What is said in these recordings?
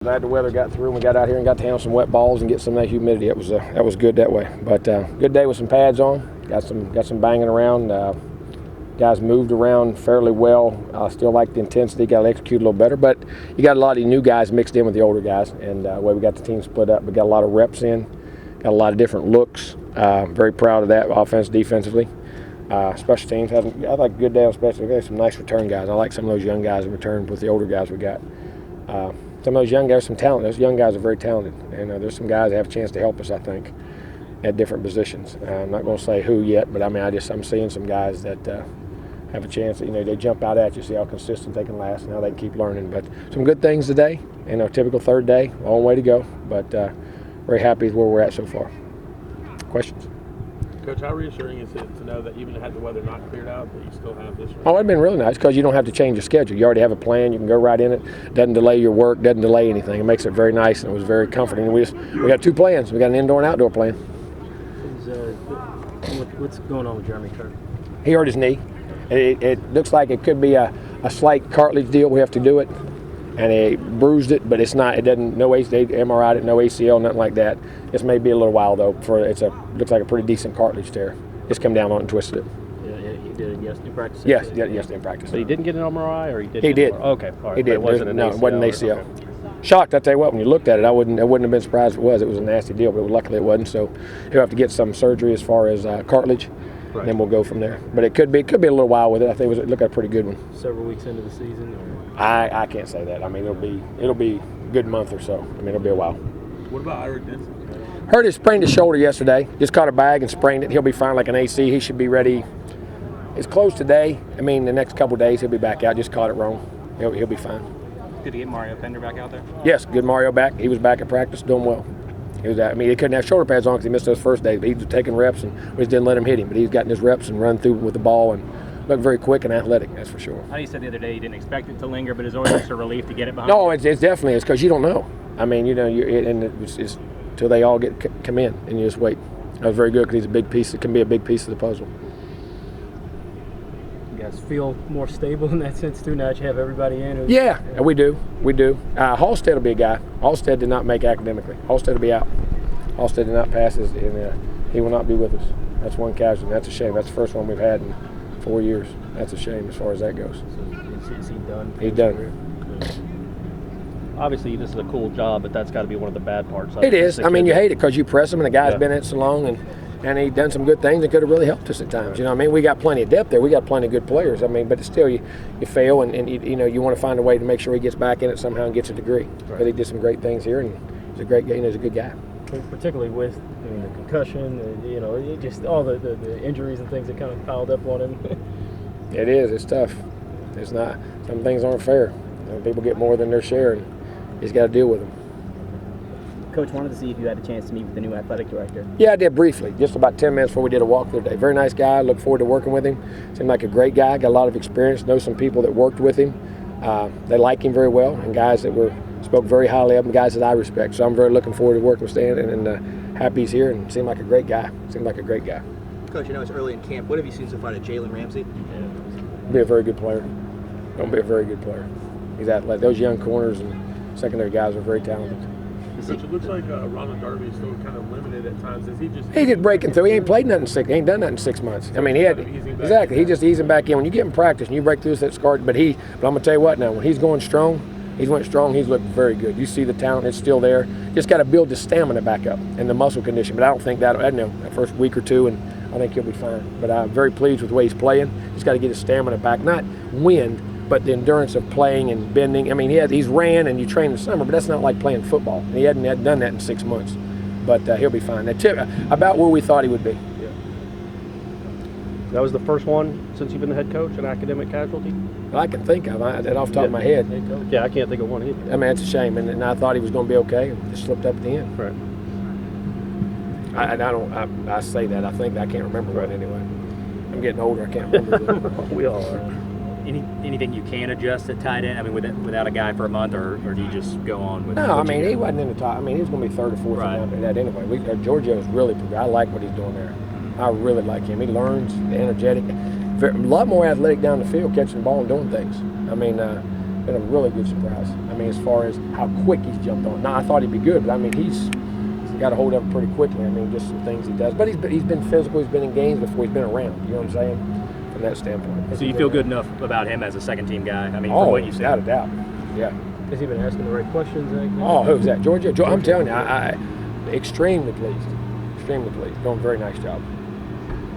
Glad the weather got through and we got out here and got to handle some wet balls and get some of that humidity. That was good that way. But good day with some pads on. Got some banging around. Guys moved around fairly well. I still like the intensity. Got to execute a little better. But you got a lot of new guys mixed in with the older guys, and the way we got the team split up. We got a lot of reps in. Got a lot of different looks. Very proud of that, offense, defensively. Special teams. I like a good day on special. We got some nice return guys. I like some of those young guys in return with the older guys we got. Some of those young guys, some talent. Those young guys are very talented, and there's some guys that have a chance to help us, I think, at different positions. I'm not going to say who yet, but I mean, I'm seeing some guys that have a chance. They jump out at you, see how consistent they can last, and how they can keep learning. But some good things today. Typical third day, long way to go, but very happy with where we're at so far. Questions? Coach, how reassuring is it to know that even had the weather not cleared out, that you still have this? Oh, it's been really nice because you don't have to change your schedule. You already have a plan. You can go right in it. Doesn't delay your work. Doesn't delay anything. It makes it very nice, and it was very comforting. We got two plans. We got an indoor and outdoor plan. What's going on with Jeremy Kirk? He hurt his knee. It looks like it could be a slight cartilage deal. We have to do it, and he bruised it, but it's not. It doesn't. No MRI'd it. No ACL. Nothing like that. This may be a little while though. Looks like a pretty decent cartilage tear. Just come down on it and twisted it. Yeah, he did it yesterday in practice. Yes, in practice. So he didn't get an MRI, or he did? He did. Okay, all right. He did. It wasn't an ACL. It wasn't an ACL. Okay. Shocked, I tell you what. When you looked at it, I wouldn't have been surprised if it was. It was a nasty deal, but luckily it wasn't. So he'll have to get some surgery as far as cartilage. Right. And then we'll go from there. But it could be a little while with it. I think it looked like a pretty good one. Several weeks into the season. Or? I can't say that. I mean, it'll be a good month or so. I mean, it'll be a while. What about Ira Denson? Sprained his shoulder yesterday. Just caught a bag and sprained it. He'll be fine like an AC. He should be ready. It's closed today. I mean, the next couple of days he'll be back out. Just caught it wrong. He'll be fine. Did he get Mario Pender back out there? Yes, good Mario back. He was back at practice, doing well. He couldn't have shoulder pads on because he missed those first days. But he was taking reps, and we just didn't let him hit him. But he's gotten his reps and run through with the ball and looked very quick and athletic. That's for sure. I know you said the other day you didn't expect it to linger, but it's always just a relief to get it behind. No, it's definitely is because you don't know. I mean, it's till they all come in and you just wait. That was very good because he's a big piece. It can be a big piece of the puzzle. You guys feel more stable in that sense too now that you have everybody in? Yeah, we do. Halstead will be a guy. Halstead did not make academically. Halstead will be out. Halstead did not pass, and he will not be with us. That's one casualty. That's a shame. That's the first one we've had in 4 years. That's a shame as far as that goes. So is he done? He's done. Obviously, this is a cool job, but that's got to be one of the bad parts. It is. I mean, you hate it because you press him, and the guy's been in it so long, and he's done some good things and could have really helped us at times. You know what I mean? We got plenty of depth there. We got plenty of good players. I mean, but it's still, you fail, and you want to find a way to make sure he gets back in it somehow and gets a degree. Because he did some great things here, and he's a great guy. He's a good guy. Particularly with the concussion, and, just all the injuries and things that kind of piled up on him. It is. It's tough. It's not. Some things aren't fair. People get more than their share, and he's got to deal with them. Coach, wanted to see if you had a chance to meet with the new athletic director. Yeah, I did briefly, just about 10 minutes before we did a walkthrough today. Very nice guy. Look forward to working with him. Seemed like a great guy. Got a lot of experience. Know some people that worked with him. They like him very well, and guys that spoke very highly of him, guys that I respect. So I'm very looking forward to working with Stan, and happy he's here, and seemed like a great guy. Coach, it's early in camp. What have you seen so far to Jalen Ramsey? Be a very good player. Going to be a very good player. He's athletic. Those young corners and secondary guys are very talented. Coach, it looks like Ronald Darby is still kind of limited at times. He just breaking through. He ain't played nothing he ain't done nothing in 6 months. I mean, exactly. He just easing back in. When you get in practice and you break through that scar, but I'm gonna tell you what now. When he's going strong, he's looked very good. You see the talent; it's still there. Just got to build the stamina back up and the muscle condition. But I don't think that first week or two, and I think he'll be fine. But I'm very pleased with the way he's playing. He's got to get his stamina back, not win, but the endurance of playing and bending. I mean, he's ran and you train in the summer, but that's not like playing football. He hadn't done that in 6 months. But he'll be fine. About where we thought he would be. Yeah. That was the first one since you've been the head coach, an academic casualty? I can think of that off the top of my head. Yeah, I can't think of one either. I mean, it's a shame, and I thought he was going to be okay. Just slipped up at the end. Right. I say that. I can't remember right anyway. I'm getting older. I can't remember. We all are. Anything you can adjust at tight end? I mean, without a guy for a month, or do you just go on with? No, I mean he wasn't in the top. I mean he was going to be third or fourth in that anyway. Giorgio's really. I like what he's doing there. I really like him. He learns, energetic, a lot more athletic down the field, catching the ball and doing things. I mean, been a really good surprise. I mean, as far as how quick he's jumped on. Now, I thought he'd be good, but I mean, he's got a hold of it pretty quickly. I mean, just some things he does. But he's been physical. He's been in games before. He's been around. You know what I'm saying? From that standpoint. So you feel good enough about him as a second-team guy? I mean, Oh, from what you've seen. without a doubt. Yeah. Has he been asking the right questions? Oh, who's that? Georgia? I'm telling you, I extremely pleased. Extremely pleased. Doing a very nice job.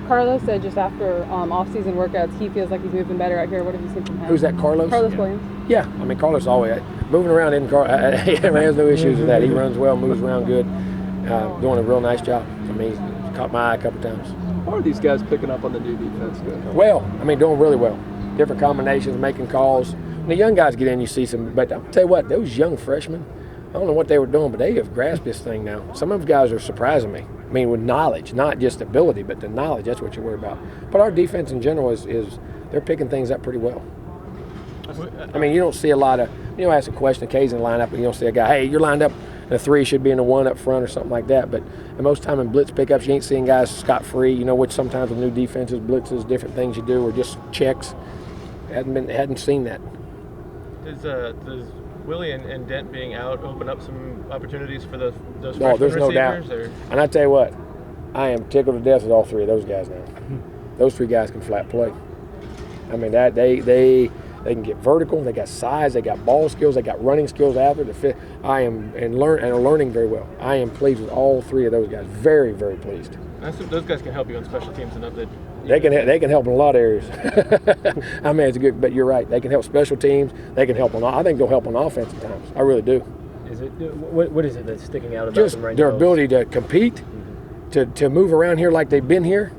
Carlos said just after off-season workouts, he feels like he's moving better out here. What have you seen from him? Who's that, Carlos? Carlos Williams. Yeah, I mean, Carlos always moving around. He has no issues with that. He runs well, moves around good, doing a real nice job. I mean, he's caught my eye a couple times. How are these guys picking up on the new defense? Good. Well, I mean, doing really well. Different combinations, making calls. When the young guys get in, you see some. But I'll tell you what, those young freshmen, I don't know what they were doing, but they have grasped this thing now. Some of those guys are surprising me. I mean, with knowledge, not just ability, but the knowledge. That's what you worry about. But our defense in general is they're picking things up pretty well. I mean, you don't see a lot of, ask a question occasionally line up, and you don't see a guy, hey, you're lined up, and a 3 should be in the 1 up front or something like that. But most time in blitz pickups, you ain't seeing guys scot-free. Which sometimes with new defenses, blitzes, different things you do, or just checks. Hadn't seen that. Does Willie and Dent being out open up some opportunities for those No, freshman there's no receivers? doubt. Or? And I tell you what, I am tickled to death with all 3 of those guys now. Those 3 guys can flat play. I mean, that they can get vertical. They got size. They got ball skills. They got running skills after the fit. I am and are learning very well. I am pleased with all 3 of those guys. Very, very pleased. Those guys can help you on special teams enough that They can help in a lot of areas. I mean, it's good, but you're right. They can help special teams. They can help on. I think they'll help on offense at times. I really do. Is it what is it that's sticking out about Just them right their now? ability to compete, to move around here like they've been here,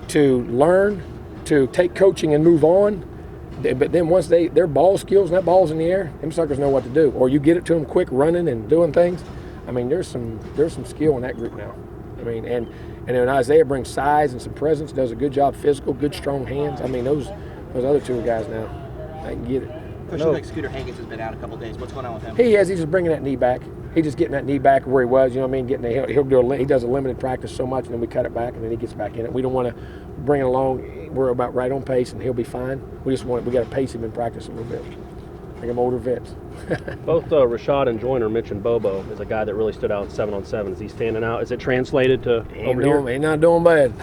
to learn, to take coaching and move on. But then once their ball skills and that ball's in the air, them suckers know what to do. Or you get it to them quick, running and doing things. I mean, there's some skill in that group now. I mean, and then Isaiah brings size and some presence, does a good job, physical, good strong hands. I mean, those other 2 guys now, they can get it. Coach, like Scooter Hankins has been out a couple days. What's going on with him? He's just bringing that knee back. He's just getting that knee back where he was. You know what I mean? He does a limited practice so much, and then we cut it back, and then he gets back in it. We don't want to bring it along. We're about right on pace, and he'll be fine. We got to pace him in practice a little bit. Like I'm older vets. Both Rashad and Joyner mentioned Bobo as a guy that really stood out in 7-on-7. Is he standing out? Is it translated to over here? He's not doing bad.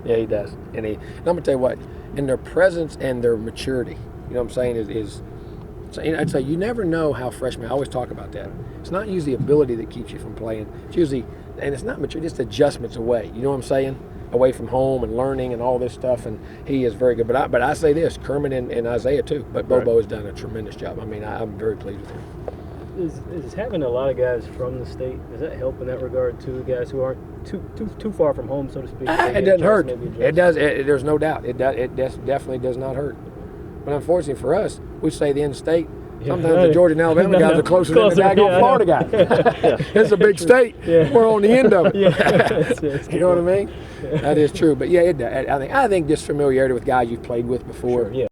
Yeah, he does. And I'm gonna tell you what, in their presence and their maturity, you know what I'm saying, is so I'd say you never know how freshmen. I always talk about that. It's not usually ability that keeps you from playing. It's usually, and it's not mature, just adjustments away. You know what I'm saying? Away from home and learning and all this stuff, and he is very good. But I say this, Kermit and Isaiah too. But Bobo has done a tremendous job. I mean, I'm very pleased with him. Is having a lot of guys from the state, does that help in that regard too? Guys who aren't too far from home, so to speak. It doesn't hurt. It does. There's no doubt. It definitely does not hurt. But unfortunately for us, we say the in-state. Sometimes the Georgia and Alabama guys are closer than the daggone Florida guys. It's a big state. Yeah. We're on the end of it. You know what I mean? That is true. But yeah, I think just familiarity with guys you've played with before. Sure, yeah.